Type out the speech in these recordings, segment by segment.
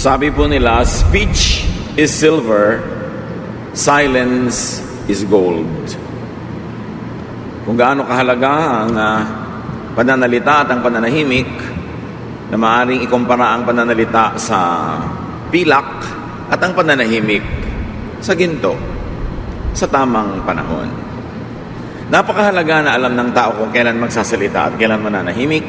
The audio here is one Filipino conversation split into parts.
Sabi po nila, speech is silver, silence is gold. Kung gaano kahalaga ang pananalita at ang pananahimik, na maaaring ikumpara ang pananalita sa pilak at ang pananahimik sa ginto sa tamang panahon. Napakahalaga na alam ng tao kung kailan magsasalita at kailan mananahimik.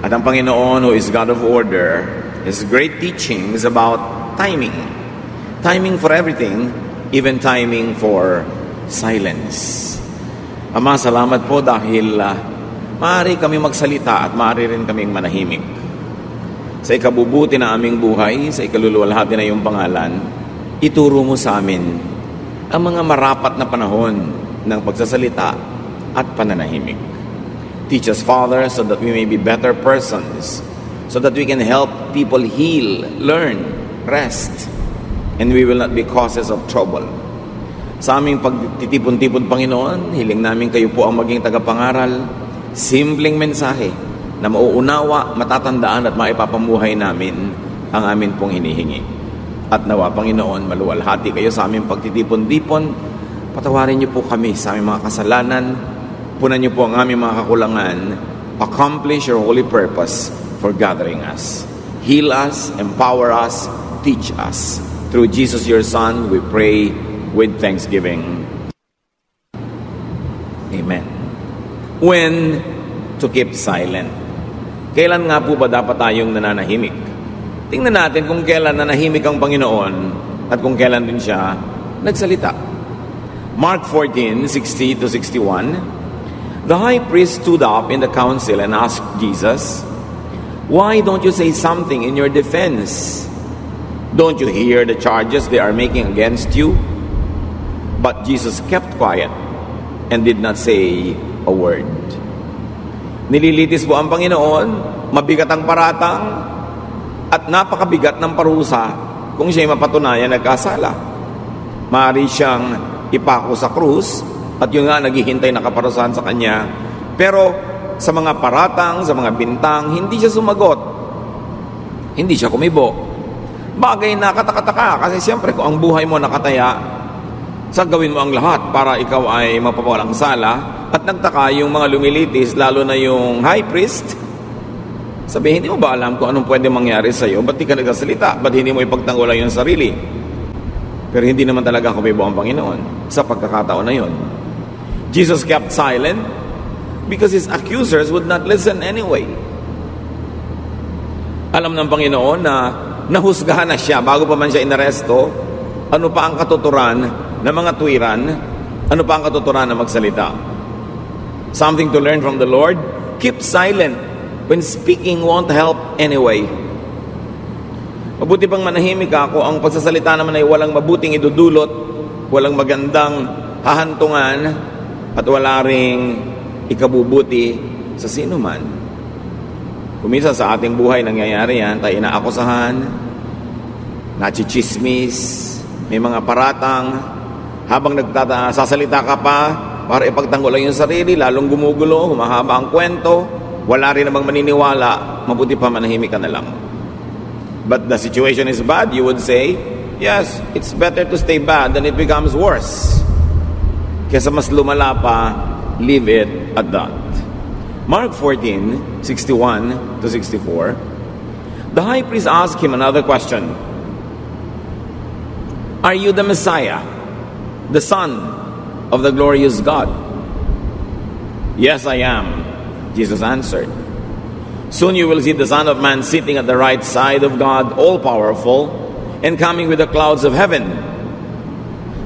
At ang Panginoon, who is God of order, His great teachings about timing. Timing for everything, even timing for silence. Ama, salamat po dahil maaari kami magsalita at maaari rin kaming manahimik. Sa ikabubuti na aming buhay, sa ikaluluwalhati na iyong pangalan, ituro mo sa amin ang mga marapat na panahon ng pagsasalita at pananahimik. Teach us, Father, so that we may be better persons, so that we can help people heal, learn, rest, and we will not be causes of trouble. Sa aming pagtitipon-tipon, Panginoon, hiling namin kayo po ang maging tagapangaral, simpleng mensahe na mauunawa, matatandaan at maipapamuhay namin ang amin pong hinihingi. At nawa, Panginoon, maluwalhati kayo sa aming pagtitipon-tipon. Patawarin niyo po kami sa aming mga kasalanan. Punan niyo po ang aming mga kakulangan. Accomplish your holy purpose for gathering us. Heal us, empower us, teach us. Through Jesus, your Son, we pray with thanksgiving. Amen. When to keep silent. Kailan nga po ba dapat tayong nananahimik? Tingnan natin kung kailan nanahimik ang Panginoon at kung kailan din siya nagsalita. Mark 14:60-61. The high priest stood up in the council and asked Jesus, "Why don't you say something in your defense? Don't you hear the charges they are making against you?" But Jesus kept quiet and did not say a word. Nililitis po ang Panginoon, mabigat ang paratang, at napakabigat ng parusa kung siya'y mapatunayan nagkasala. Maaari siyang ipako sa krus, at yun nga naghihintay na kaparusahan sa kanya. Pero sa mga paratang, sa mga bintang, hindi siya sumagot. Hindi siya kumibo. Bagay na katakataka, kasi siyempre kung ang buhay mo nakataya, sa gawin mo ang lahat para ikaw ay mapawalang sala. At nagtaka yung mga lumilitis, lalo na yung high priest. Sabi, hindi mo ba alam kung anong pwede mangyari sa iyo? Ba't di ka nagsasalita? Ba't hindi mo ipagtanggulan yung sarili? Pero hindi naman talaga kumibo ang Panginoon sa pagkakataon na yun. Jesus kept silent because his accusers would not listen anyway. Alam ng Panginoon na nahusgahan na siya bago pa man siya inaresto. Ano pa ang katuturan ng mga tuwiran? Ano pa ang katuturan na magsalita? Something to learn from the Lord: keep silent when speaking won't help anyway. Mabuti pang manahimik ako, ang pagsasalita naman ay walang mabuting idudulot, walang magandang hahantungan, at wala ring ikabubuti sa sino man. Kumisa sa ating buhay nangyayari yan, tayo inaakusahan, nachichismis, may mga paratang, habang sasalita ka pa para ipagtanggol lang yung sarili, lalong gumugulo, humahaba ang kwento, wala rin namang maniniwala, mabuti pa manahimik ka na lang. But the situation is bad, you would say, yes, it's better to stay bad than it becomes worse. Kesa mas lumala pa, leave it at that. Mark 14:61-64. The high priest asked him another question. Are you the Messiah, the Son of the glorious God? Yes, I am, Jesus answered. Soon you will see the Son of Man sitting at the right side of God, all-powerful, and coming with the clouds of heaven.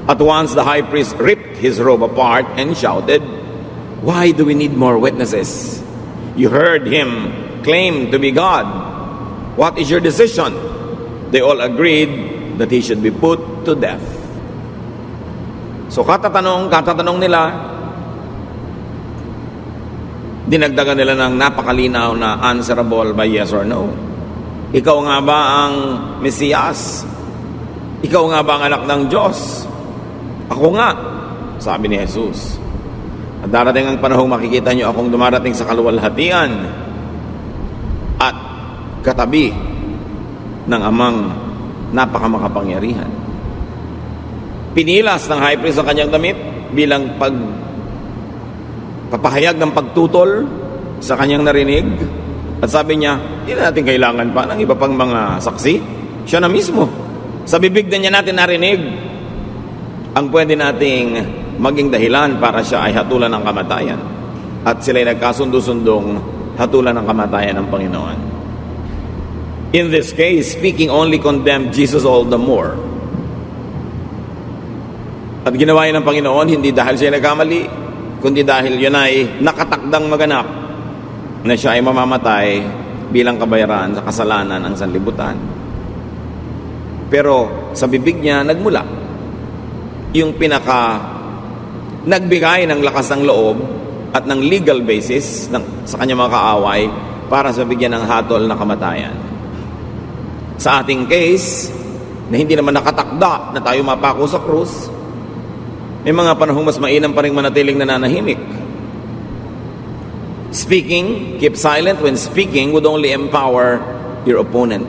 At once the high priest ripped his robe apart and shouted, "Why do we need more witnesses? You heard him claim to be God. What is your decision?" They all agreed that he should be put to death. So katatanong nila, dinagdagan nila ng napakalinaw na answerable by yes or no. Ikaw nga ba ang Mesiyas? Ikaw nga ba ang anak ng Diyos? Ako nga, sabi ni Jesus. At darating ang panahong makikita nyo akong dumarating sa kaluwalhatian at katabi ng amang napakamakapangyarihan. Pinilas ng high priest ang kanyang damit bilang papahayag ng pagtutol sa kanyang narinig. At sabi niya, hindi na natin kailangan pa ng iba pang mga saksi. Siya na mismo. Sa bibig na niya natin narinig ang pwede nating maging dahilan para siya ay hatulan ng kamatayan. At sila'y nagkasundo-sundong hatulan ng kamatayan ng Panginoon. In this case, speaking only condemned Jesus all the more. At ginawa yun ng Panginoon, hindi dahil siya nagkamali, kundi dahil yun ay nakatakdang maganap na siya ay mamamatay bilang kabayaran sa kasalanan ng sanlibutan. Pero sa bibig niya nagmula yung nagbigay ng lakas ng loob at ng legal basis sa kanyang mga kaaway para sa bigyan ng hatol na kamatayan. Sa ating case, na hindi naman nakatakda na tayo mapako sa krus, may mga panahong mas mainam pa rin manatiling nananahimik. Speaking, keep silent when speaking would only empower your opponent.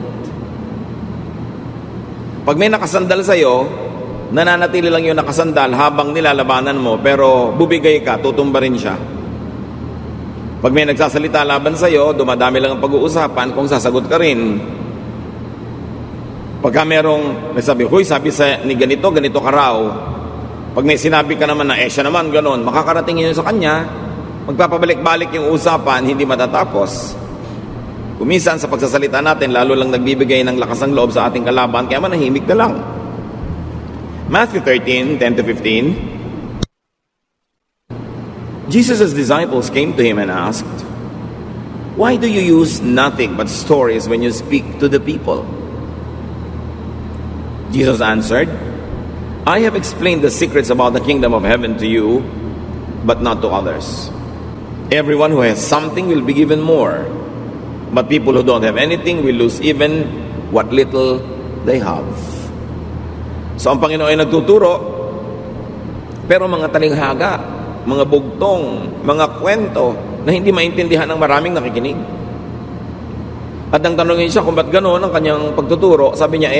Pag may nakasandal sa'yo, nananatili lang yung nakasandal habang nilalabanan mo, pero bubigay ka, tutumba rin siya. Pag may nagsasalita laban sa'yo, dumadami lang ang pag-uusapan kung sasagot ka rin. Pagka merong nagsabi, huy, sabi ni ganito ka raw. Pag may sinabi ka naman na, siya naman, ganon, makakarating yun sa kanya, magpapabalik-balik yung usapan, hindi matatapos. Kuminsan sa pagsasalita natin, lalo lang nagbibigay ng lakas ng loob sa ating kalaban, kaya manahimik na lang. Matthew 13:10-15. Jesus' disciples came to him and asked, "Why do you use nothing but stories when you speak to the people?" Jesus answered, "I have explained the secrets about the kingdom of heaven to you, but not to others. Everyone who has something will be given more, but people who don't have anything will lose even what little they have." So ang Panginoon ay nagtuturo, pero mga talinghaga, mga bugtong, mga kwento na hindi maintindihan ng maraming nakikinig. At nang tanongin siya kung ba't gano'n ang kanyang pagtuturo, sabi niya,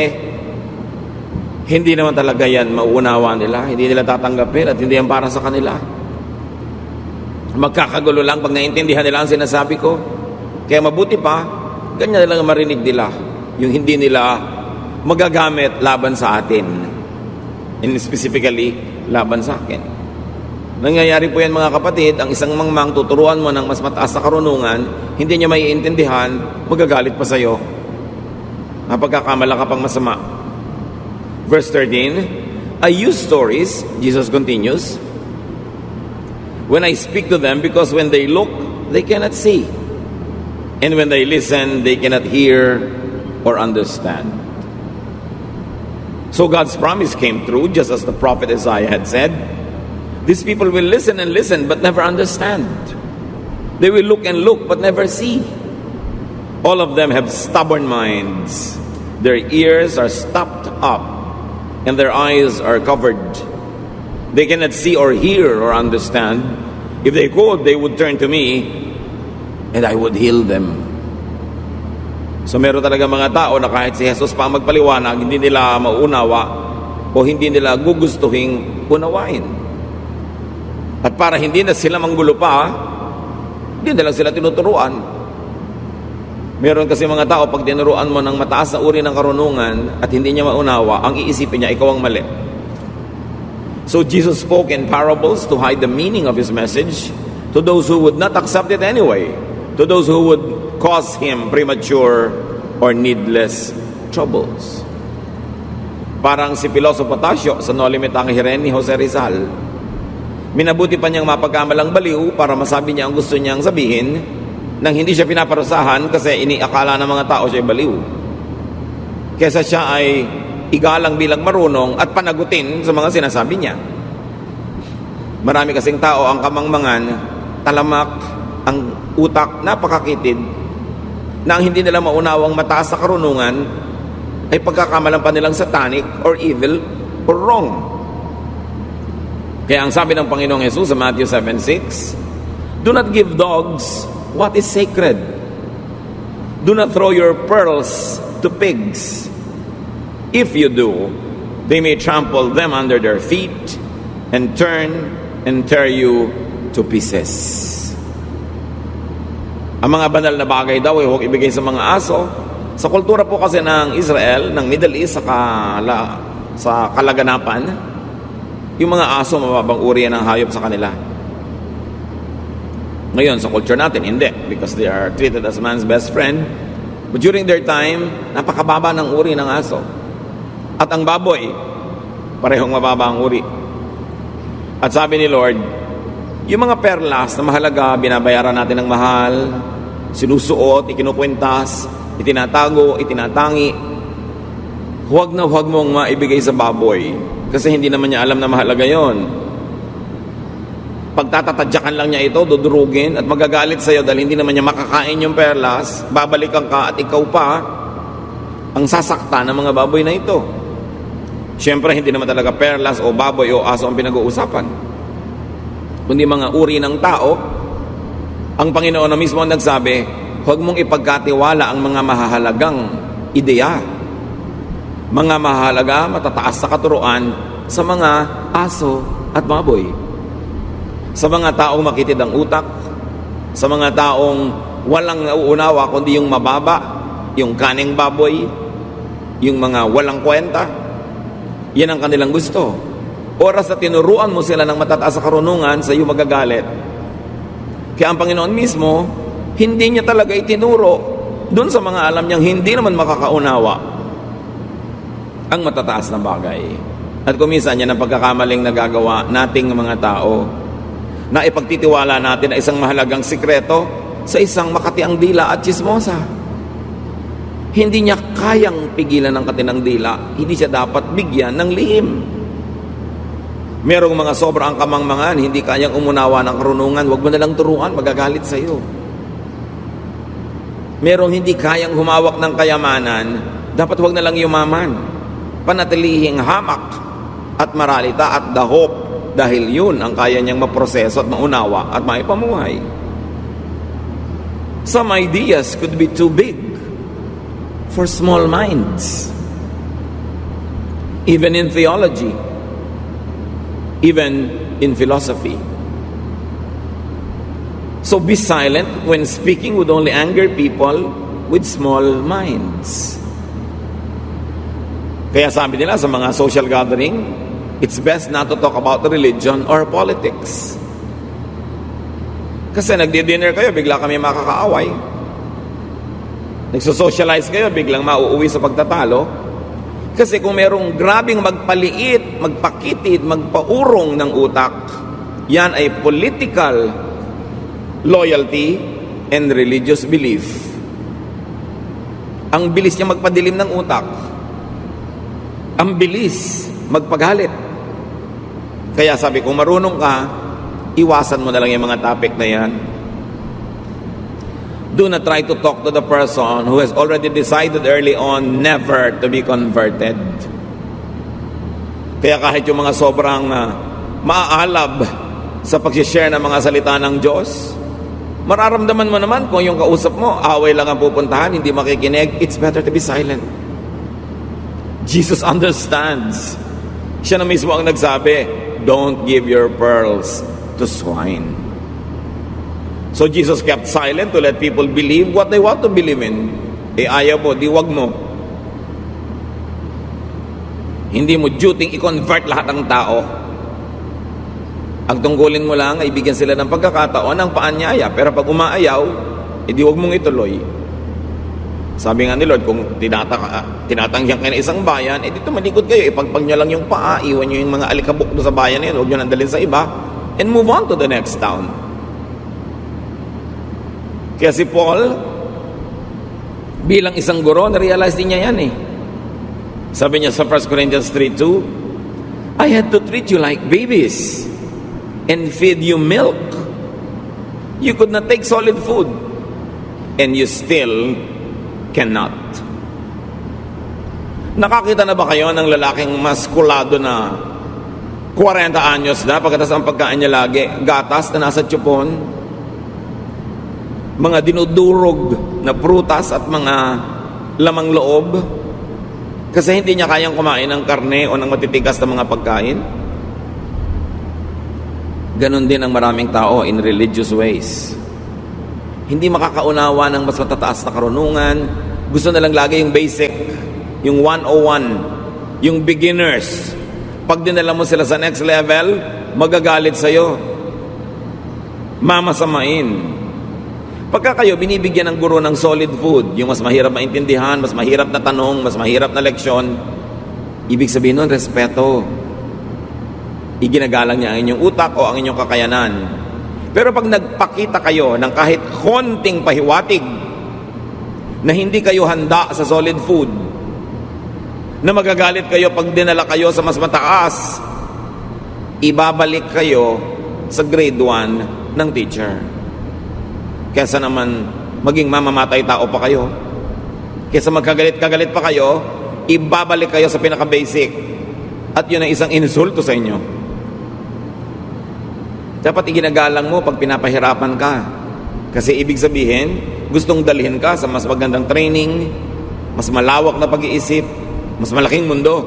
hindi naman talaga yan mauunawa nila, hindi nila tatanggapin at hindi yan para sa kanila. Magkakagulo lang pag naintindihan nila ang sinasabi ko. Kaya mabuti pa, ganyan lang marinig nila, yung hindi nila magagamit laban sa atin, and specifically laban sa akin. Nangyayari po yan mga kapatid, ang isang mangmang tuturuan mo ng mas mataas na karunungan, hindi niya maiintindihan, magagalit pa sa'yo. Napagkakamala ka pang masama. Verse 13, I use stories, Jesus continues, when I speak to them, because when they look, they cannot see. And when they listen, they cannot hear or understand. So God's promise came true, just as the prophet Isaiah had said. These people will listen and listen, but never understand. They will look and look, but never see. All of them have stubborn minds. Their ears are stopped up, and their eyes are covered. They cannot see or hear or understand. If they could, they would turn to me, and I would heal them. So meron talaga mga tao na kahit si Jesus pa magpaliwanag, hindi nila maunawa o hindi nila gugustuhin unawain. At para hindi na sila manggulo pa, hindi na lang sila tinuturuan. Meron kasi mga tao, pag tinuruan mo ng mataas na uri ng karunungan at hindi niya maunawa, ang iisipin niya, ikaw ang mali. So Jesus spoke in parables to hide the meaning of His message to those who would not accept it anyway, to those who would cause Him premature or needless troubles. Parang si Pilosopo Tasio sa No Limit ang Hiren ni Jose Rizal, minabuti pa niyang mapagkamalang baliw para masabi niya ang gusto niyang sabihin nang hindi siya pinaparusahan kasi iniakala ng mga tao siya baliw. Kesa siya ay igalang bilang marunong at panagutin sa mga sinasabi niya. Marami kasing tao ang kamangmangan, talamak, ang utak, napakakitid, na ang hindi nila maunawang mataas na karunungan ay pagkakamalan pa nilang satanic or evil or wrong. Kaya ang sabi ng Panginoong Jesus sa Matthew 7:6, do not give dogs what is sacred. Do not throw your pearls to pigs. If you do, they may trample them under their feet and turn and tear you to pieces. Ang mga banal na bagay daw ay huwag ibigay sa mga aso. Sa kultura po kasi ng Israel, ng Middle East, sa kalaganapan, yung mga aso mababang uri ng hayop sa kanila. Ngayon, sa culture natin, hindi. Because they are treated as man's best friend. But during their time, napakababa ng uri ng aso. At ang baboy, parehong mababa ang uri. At sabi ni Lord, yung mga perlas na mahalaga, binabayaran natin ng mahal, sinusuot, ikinukwentas, itinatago, itinatangi. Huwag na huwag mong maibigay sa baboy kasi hindi naman niya alam na mahalaga yon. Pagtatatadyakan lang niya ito, dudurugin at magagalit sa iyo dahil hindi naman niya makakain yung perlas, babalikan ka at ikaw pa ang sasakta ng mga baboy na ito. Siyempre, hindi naman talaga perlas o baboy o aso ang pinag-uusapan, kundi mga uri ng tao. Ang Panginoon na mismo ang nagsabi, huwag mong ipagkatiwala ang mga mahahalagang ideya, mga mahalaga, matataas sa katuruan sa mga aso at baboy, sa mga taong makitid ang utak, sa mga taong walang nauunawa kundi yung mababa, yung kaning baboy, yung mga walang kwenta. Yan ang kanilang gusto. Oras na tinuruan mo sila ng matataas sa karunungan, sa iyo magagalit. Kaya ang Panginoon mismo, hindi niya talaga itinuro dun sa mga alam niyang hindi naman makakaunawa ang matataas na bagay. At kuminsan yan ang pagkakamaling nagagawa nating mga tao, na ipagtitiwala natin na isang mahalagang sikreto sa isang makatiang dila at chismosa. Hindi niya kayang pigilan ng katinang dila, hindi siya dapat bigyan ng lihim. Merong mga sobrang kamangmangan, hindi kayang umunawa ng karunungan, huwag mo nalang turuan, magagalit sa iyo. Merong hindi kayang humawak ng kayamanan, dapat huwag na lang yumaman. Panatilihing hamak at maralita at dahop, dahil yun ang kaya niyang maproseso at maunawa at maipamuhay. Some ideas could be too big for small minds. Even in theology, even in philosophy. So be silent when speaking would only anger people with small minds. Kaya sabi nila sa mga social gathering, it's best not to talk about religion or politics. Kasi nagdi-dinner kayo, bigla kami makakaaway. Nagso-socialize kayo, biglang mauuwi sa pagtatalo. Kasi kung merong grabing magpaliit, magpakitid, magpaurong ng utak, yan ay political loyalty and religious belief. Ang bilis niya magpadilim ng utak. Ang bilis magpagalit. Kaya sabi, kung marunong ka, iwasan mo na lang yung mga topic na yan. Do not try to talk to the person who has already decided early on never to be converted. Kaya kahit yung mga sobrang maaalab sa pag-share ng mga salita ng Diyos, mararamdaman mo naman kung yung kausap mo, away lang ang pupuntahan, hindi makikinig, it's better to be silent. Jesus understands. Siya na mismo ang nagsabi, don't give your pearls to swine. So Jesus kept silent to let people believe what they want to believe in. Ayaw mo, di wag mo. Hindi mo duty i-convert lahat ng tao. Ang tungkulin mo lang ay bigyan sila ng pagkakataon ng paanyaya. Pero pag umaayaw, di wag mong ituloy. Sabi nga ni Lord, kung tinatanggihan kayo ng isang bayan, dito malikod kayo, ipagpag nyo lang yung paa, iwan nyo yung mga alikabok doon sa bayan na yun, huwag nyo nandalin sa iba, and move on to the next town. Kaya si Paul, bilang isang guro, na-realize din niya yan eh. Sabi niya sa 1 Corinthians 3:2, I had to treat you like babies and feed you milk. You could not take solid food, and you still cannot. Nakakita na ba kayo ng lalaking maskulado na 40 anyos na, pagkatas ang pagkain niya lagi, gatas na nasa tiyupon, mga dinudurog na prutas at mga lamang loob kasi hindi niya kayang kumain ng karne o ng matitigas na mga pagkain. Ganon din ang maraming tao in religious ways. Hindi makakaunawa ng mas matataas na karunungan. Gusto na lang lagi yung basic, yung 101, yung beginners. Pag dinala mo sila sa next level, magagalit sa'yo. Mamasamain. Pagka kayo binibigyan ng guro ng solid food, yung mas mahirap maintindihan, mas mahirap na tanong, mas mahirap na leksyon, ibig sabihin nun, respeto. Iginagalang niya ang inyong utak o ang inyong kakayanan. Pero pag nagpakita kayo ng kahit konting pahiwatig na hindi kayo handa sa solid food, na magagalit kayo pag dinala kayo sa mas mataas, ibabalik kayo sa grade 1 ng teacher. Kesa naman maging mamamatay tao pa kayo. Kesa magkagalit-kagalit pa kayo, ibabalik kayo sa pinaka-basic. At yun ang isang insulto sa inyo. Dapat iginagalang mo pag pinapahirapan ka. Kasi ibig sabihin, gustong dalhin ka sa mas magandang training, mas malawak na pag-iisip, mas malaking mundo.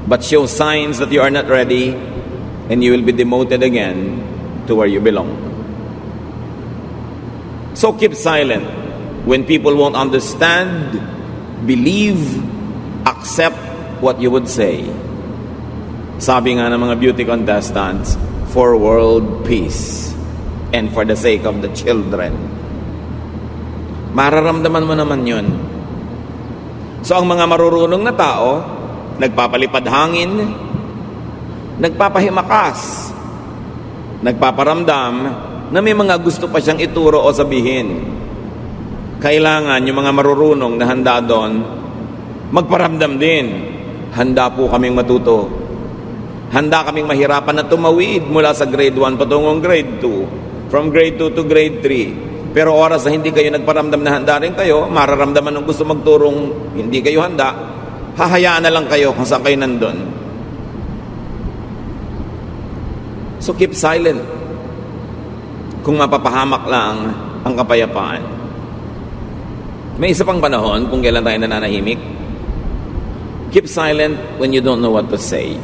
But show signs that you are not ready and you will be demoted again to where you belong. So keep silent when people won't understand, believe, accept what you would say. Sabi nga ng mga beauty contestants, for world peace and for the sake of the children. Mararamdaman mo naman yun. So ang mga marurunong na tao, nagpapalipad hangin, nagpapahimakas, nagpaparamdam na may mga gusto pa siyang ituro o sabihin. Kailangan yung mga marurunong na handa doon, magparamdam din. Handa po kaming matuto. Handa kaming mahirapan na tumawid mula sa grade 1 patungong grade 2. From grade 2 to grade 3. Pero oras na hindi kayo nagparamdam na handa rin kayo, mararamdaman ng gusto magturong hindi kayo handa, hahayaan na lang kayo kung saan kayo nandun. So keep silent kung mapapahamak lang ang kapayapaan. May isa pang panahon kung kailan tayo nananahimik. Keep silent when you don't know what to say.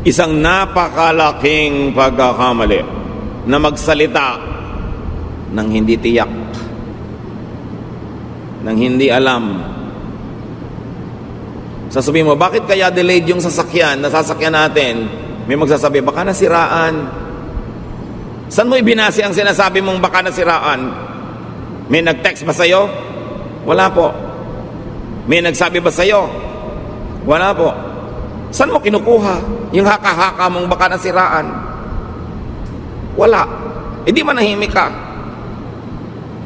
Isang napakalaking pagkakamali na magsalita ng hindi tiyak, ng hindi alam. Sasabihin mo, bakit kaya delayed yung sasakyan, nasasakyan natin? May magsasabi, baka nasiraan. Saan mo ibinasi ang sinasabi mong baka nasiraan? May nag-text ba sa'yo? Wala po. May nagsabi ba sa'yo? Wala po. Saan mo kinukuha yung haka-haka mong baka nasiraan? Wala. E di manahimik ka.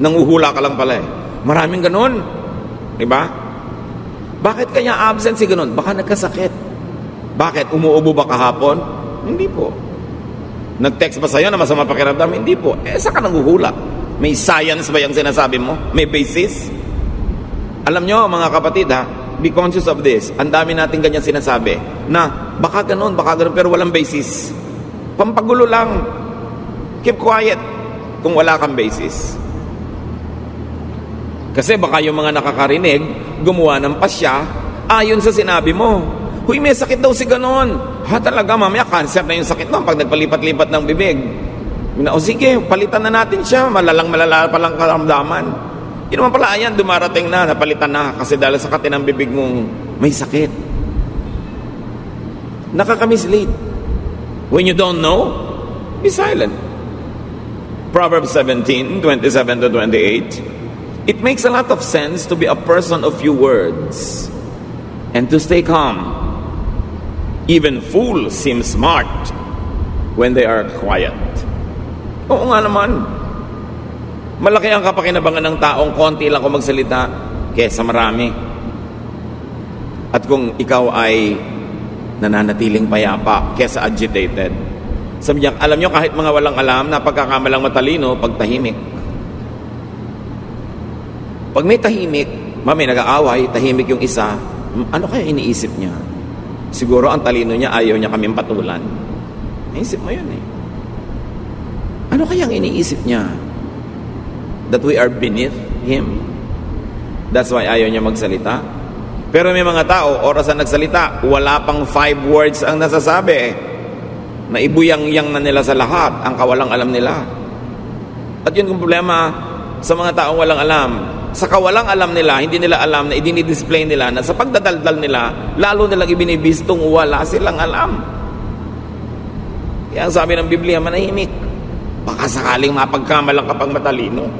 Nanguhula ka lang pala eh. Maraming ganun. Diba? Bakit kanya absent si ganun? Baka nagkasakit. Bakit? Umuubo ba kahapon? Hindi po. Nag-text ba sa'yo na masama pakiramdam? Hindi po. Saan ka nanguhula? May science ba yung sinasabi mo? May basis? Alam nyo, mga kapatid ha, be conscious of this. Ang dami natin ganyan sinasabi na baka ganun, pero walang basis. Pampagulo lang. Keep quiet kung wala kang basis. Kasi baka yung mga nakakarinig, gumawa ng pasya ayon sa sinabi mo. Huy, may sakit daw si ganon. Ha, talaga, mamaya cancer na yung sakit mo pag nagpalipat-lipat ng bibig. O sige, palitan na natin siya. Malala pa lang karamdaman. Yun naman pala, ayan, dumarating na, napalitan na. Kasi dahil sa katin ng bibig mong may sakit. Nakakamislead. When you don't know, be silent. Proverbs 17, 27 to 28. It makes a lot of sense to be a person of few words and to stay calm. Even fools seem smart when they are quiet. Oo nga naman. Malaki ang kapakinabangan ng taong konti lang kung magsalita kesa marami. At kung ikaw ay nananatiling payapa kesa agitated. Sabi niya, alam nyo kahit mga walang alam, napagkakamalang matalino pag tahimik. Pag may tahimik, may nag-aaway, tahimik yung isa, ano kaya iniisip niya? Siguro ang talino niya, ayaw niya kaming patulan. Naisip mo yun eh. Ano kayang iniisip niya? that we are beneath Him. That's why ayaw niya magsalita. Pero may mga tao, oras na nagsalita, wala pang 5 words ang nasasabi. Naibuyang-yang na nila sa lahat ang kawalang alam nila. At yun ang problema sa mga taong walang alam. Sa kawalang alam nila, hindi nila alam na idinidisplay nila na sa pagdadaldal nila, lalo nilang ibinibistong wala silang alam. Kaya ang sabi ng Biblia, manahimik. Baka sakaling mapagkamalang kapag matalino.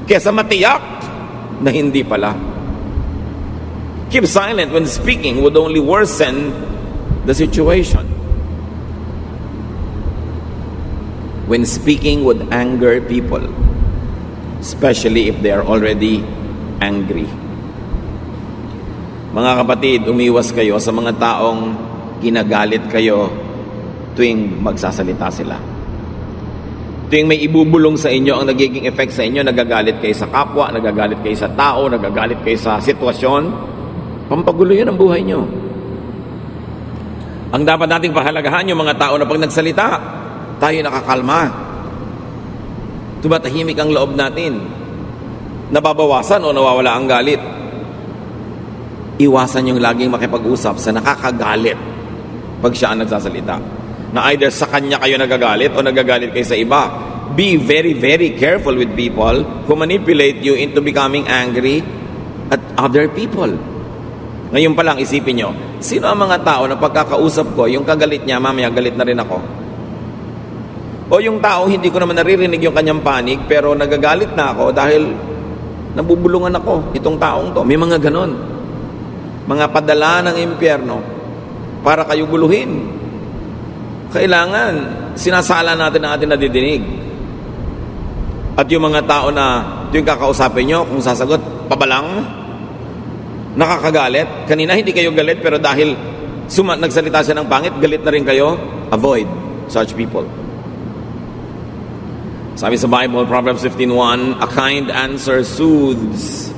Kesa matiyak na hindi pala. Keep silent when speaking would only worsen the situation. When speaking would anger people, especially if they are already angry. Mga kapatid, umiwas kayo sa mga taong ginagalit kayo tuwing magsasalita sila. Tuwing may ibubulong sa inyo, ang nagiging effect sa inyo, nagagalit kayo sa kapwa, nagagalit kayo sa tao, nagagalit kayo sa sitwasyon, pampagulo yun ang buhay nyo. Ang dapat nating pahalagahan yung mga tao na pag nagsalita, tayo nakakalma. Tumatahimik ang loob natin. Nababawasan o nawawala ang galit. Iwasan yung laging makipag-usap sa nakakagalit pag siya ang nagsasalita. Na either sa kanya kayo nagagalit o nagagalit kayo sa iba. Be very, very careful with people who manipulate you into becoming angry at other people. Ngayon pa lang, isipin nyo, sino ang mga tao na pagkakausap ko, yung kagalit niya, mamaya galit na rin ako? O yung tao, hindi ko naman naririnig yung kanyang panig, pero nagagalit na ako dahil nabubulungan ako, itong taong to. May mga ganon. Mga padala ng impyerno para kayo guluhin. Kailangan, sinasala natin ang ating nadidinig. At yung mga tao na yung kakausapin nyo, kung sasagot, pabalang, nakakagalit. Kanina hindi kayo galit, pero dahil nagsalita siya ng pangit, galit na rin kayo. Avoid such people. Sabi sa Bible, Proverbs 15:1, a kind answer soothes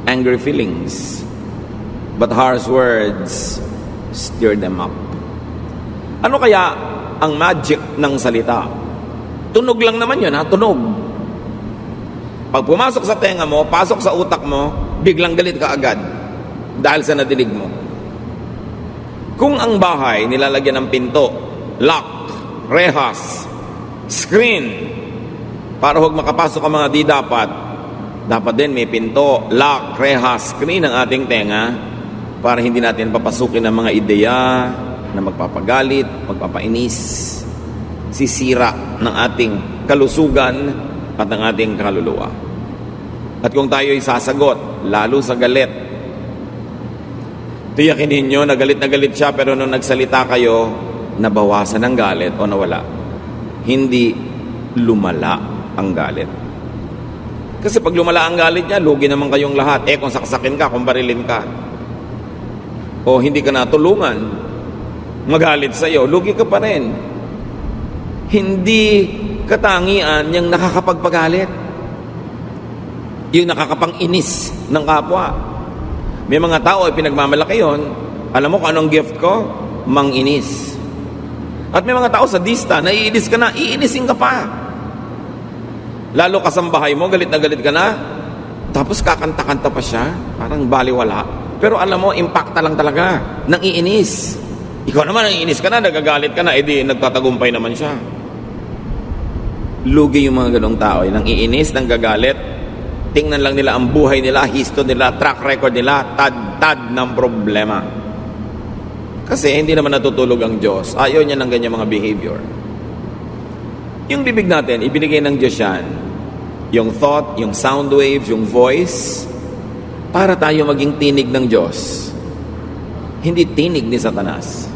angry feelings, but harsh words stir them up. Ano kaya ang magic ng salita? Tunog lang naman yun, ha? Tunog. Pag pumasok sa tenga mo, pasok sa utak mo, biglang galit ka agad dahil sa nadinig mo. Kung ang bahay nilalagyan ng pinto, lock, rehas, screen, para huwag makapasok ang mga di dapat din may pinto, lock, rehas, screen ang ating tenga para hindi natin papasukin ang mga ideya na magpapagalit, magpapainis, sisira ng ating kalusugan at ng ating kaluluwa. At kung tayo'y sasagot, lalo sa galit, tiyakin ninyo na galit siya, pero nung nagsalita kayo, nabawasan ang galit o nawala. Hindi lumala ang galit. Kasi pag lumala ang galit niya, lugi naman kayong lahat. Kung saksakin ka, kung barilin ka, o hindi ka natulungan, magalit sa'yo, lugi ka pa rin. Hindi katangian yung nakakapagpagalit, yung nakakapang-inis ng kapwa. May mga tao ay pinagmamalaki yun. Alam mo kung anong gift ko? Mang-inis. At may mga tao sa dista, naiinis ka na, iinisin ka pa. Lalo kasambahay mo, galit ka na, tapos kakanta-kanta pa siya, parang baliwala. Pero alam mo, impacta lang talaga, nang iinis. Ikaw naman, naiinis ka na, nagagalit ka na, edi nagtatagumpay naman siya. Lugi yung mga ganong tao, nang iinis, nang gagalit, tingnan lang nila ang buhay nila, history nila, track record nila, tad ng problema. Kasi hindi naman natutulog ang Diyos. Ayaw niya ng ganyan mga behavior. Yung bibig natin, ibinigay ng Diyos yan. Yung thought, yung sound waves, yung voice, para tayo maging tinig ng Diyos. Hindi tinig ni Satanas.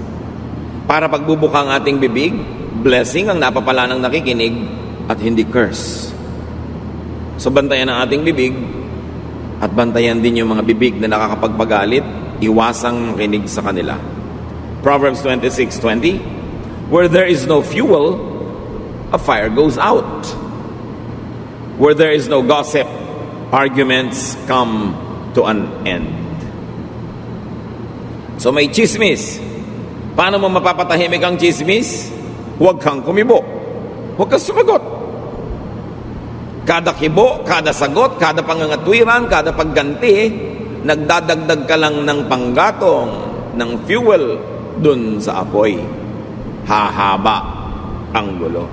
Para pagbubuka ang ating bibig, blessing ang napapala ng nakikinig at hindi curse. So bantayan ang ating bibig at bantayan din yung mga bibig na nakakapagpagalit, iwasang makinig sa kanila. Proverbs 26:20, where there is no fuel, a fire goes out. Where there is no gossip, arguments come to an end. So may chismis. Paano mo mapapatahimik ang chismis? Huwag kang kumibo. Huwag kang sumagot. Kada kibo, kada sagot, kada pangangatwiran, kada pagganti, nagdadagdag ka lang ng panggatong, ng fuel dun sa apoy. Hahaba ang gulo.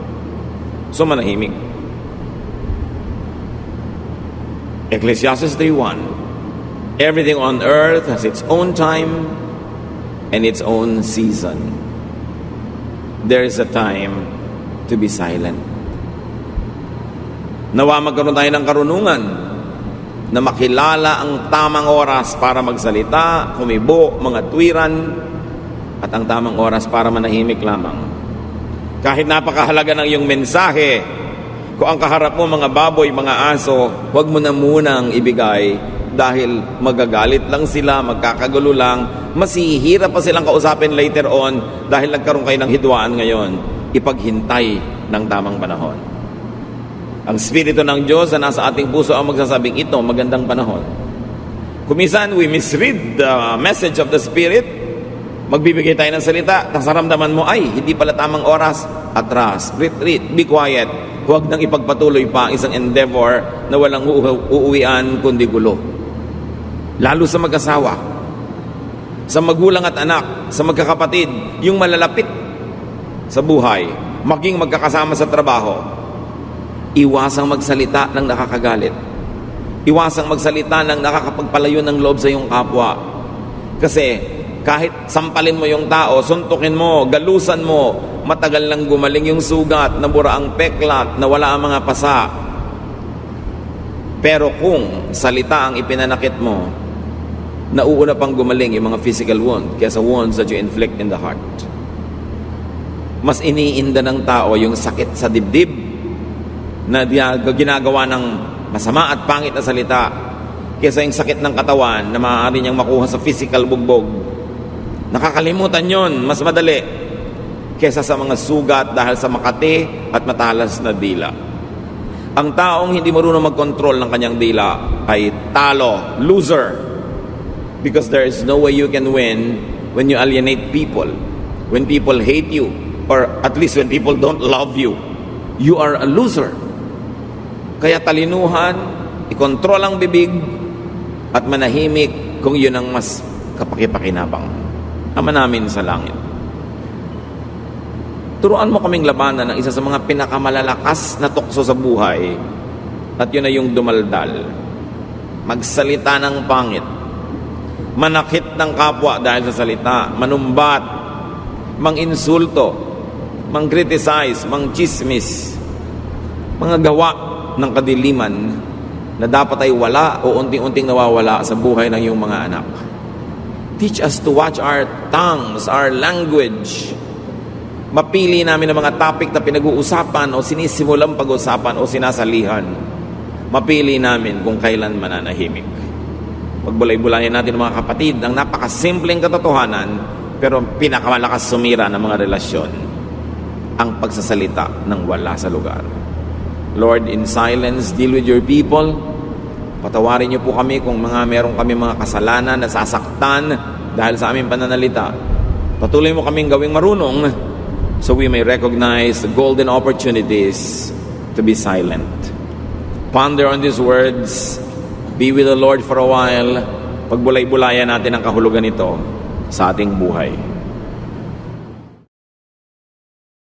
So manahimik. Ecclesiastes 3:1. Everything on earth has its own time and its own season. There is a time to be silent. Nawa magkaroon tayo ng karunungan na makilala ang tamang oras para magsalita, kumibo, mga tuwiran, at ang tamang oras para manahimik lamang. Kahit napakahalaga ng iyong mensahe, kung ang kaharap mo mga baboy, mga aso, huwag mo na munang ibigay dahil magagalit lang sila, magkakagulo lang, masihihirap pa silang kausapin later on dahil nagkaroon kayo ng hidwaan ngayon. Ipaghintay ng tamang panahon. Ang Espiritu ng Diyos na nasa ating puso ang magsasabing ito, magandang panahon. Kumisan, we misread the message of the Spirit. Magbibigay tayo ng salita, tapos naramdaman mo, ay, hindi pala tamang oras. Atras, retreat, be quiet. Huwag nang ipagpatuloy pa isang endeavor na walang uuwian kundi gulo. Lalo sa mag-asawa, sa magulang at anak, sa magkakapatid, yung malalapit sa buhay, maging magkakasama sa trabaho. Iwasang magsalita ng nakakagalit. Iwasang magsalita ng nakakapagpalayo ng loob sa iyong kapwa. Kasi kahit sampalin mo yung tao, suntukin mo, galusan mo, matagal lang gumaling yung sugat, nabura ang peklat, nawala ang mga pasa. Pero kung salita ang ipinanakit mo, nauuna pang gumaling yung mga physical wound kaysa wounds that you inflict in the heart. Mas iniinda ng tao yung sakit sa dibdib na ginagawa ng masama at pangit na salita kaysa yung sakit ng katawan na maaari niyang makuha sa physical bugbog. Nakakalimutan yon, mas madali kaysa sa mga sugat dahil sa makati at matalas na dila. Ang taong hindi marunong mag-control ng kanyang dila ay talo, loser, because there is no way you can win when you alienate people, when people hate you, or at least when people don't love you. You are a loser. Kaya talinuhan, ikontrol ang bibig, at manahimik kung yun ang mas kapakipakinabang. Ama namin sa langit, turuan mo kaming labanan ng isa sa mga pinakamalalakas na tukso sa buhay, at yun ay yung dumaldal. Magsalita ng pangit, manakit ng kapwa dahil sa salita, manumbat, manginsulto, mang-criticize, mang-chismis, mga gawa ng kadiliman na dapat ay wala o unting-unting nawawala sa buhay ng iyong mga anak. Teach us to watch our tongues, our language. Mapili namin ang mga topic na pinag-uusapan o sinisimulang pag-usapan o sinasalihan. Mapili namin kung kailan mananahimik. Pagbulay-bulayan natin mga kapatid ang napakasimpleng katotohanan pero pinakamalakas sumira ng mga relasyon, ang pagsasalita ng wala sa lugar. Lord, in silence, deal with your people. Patawarin niyo po kami kung meron kami mga kasalanan na sasaktan dahil sa aming pananalita. Patuloy mo kaming gawing marunong so we may recognize the golden opportunities to be silent. Ponder on these words. Be with the Lord for a while. Pagbulay-bulayan natin ang kahulugan nito sa ating buhay.